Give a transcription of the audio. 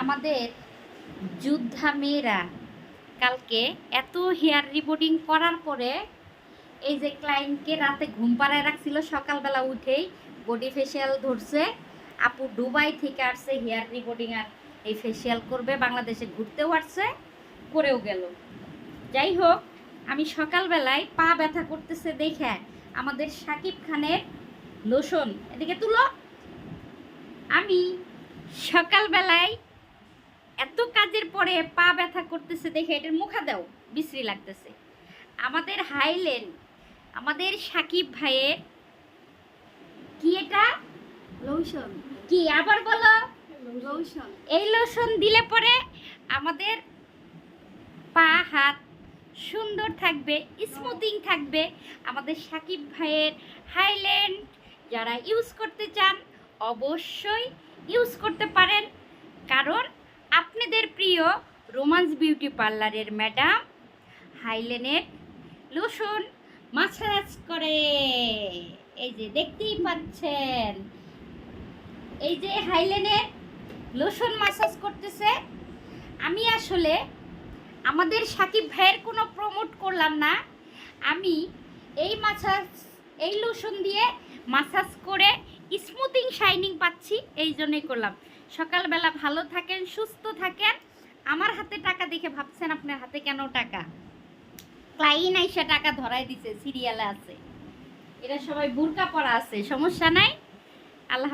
আমাদের যোদ্ধা মেয়েরা কালকে এত হেয়ার রিবোর্ডিং করার পরে এই যে ক্লায়েন্টকে রাতে ঘুম পাড়ায় রাখছিল, সকালবেলা উঠেই বডি ফেসিয়াল ধরছে। আপু দুবাই থেকে আসছে হেয়ার রিবোর্ডিং আর এই ফেসিয়াল করবে, বাংলাদেশে ঘুরতেও আসছে, করেও গেল। যাই হোক, আমি সকালবেলায় পা ব্যথা করতেছে দেখে আমাদের শাকিব খানের লোশন, এদিকে তুলো, আমি সকালবেলায় এত কাজের পরে পা ব্যথা করতেছে দেখে এটার মুখা দাও বিশ্রী লাগতেছে। আমাদের হাইল্যান্ড, আমাদের সাকিব ভাইয়ের কি এটা লোশন, কি আবার বলো, লোশন। এই লোশন দিলে পরে আমাদের পা হাত সুন্দর থাকবে, স্মুথিং থাকবে। আমাদের সাকিব ভাইয়ের হাইল্যান্ড যারা ইউজ করতে চান অবশ্যই ইউজ করতে পারেন, কারণ আপনাদের প্রিয় রোমান্স বিউটি পার্লারের ম্যাডাম হাইল্যান্ডের লোশন মাসাজ করে। এই যে দেখতেই পাচ্ছেন, এই যে হাইল্যান্ডের লোশন মাসাজ করতেছে। আমি আসলে আমাদের সাকিব ভাইয়ের কোনো প্রমোট করলাম না, আমি এই মাসাজ, এই লোশন দিয়ে মাসাজ করে স্মুথিং শাইনিং পাচ্ছি, এই জন্যই করলাম। সকালবেলা ভালো থাকেন, সুস্থ থাকেন। আমার হাতে টাকা দেখে ভাবছেন আপনার হাতে কেন টাকা? ক্লাইন আইসা টাকা ধরাই দিছে, সিরিয়ালে আছে, এরা সবাই বুরকা পরা আছে, সমস্যা নাই। আল্লাহ।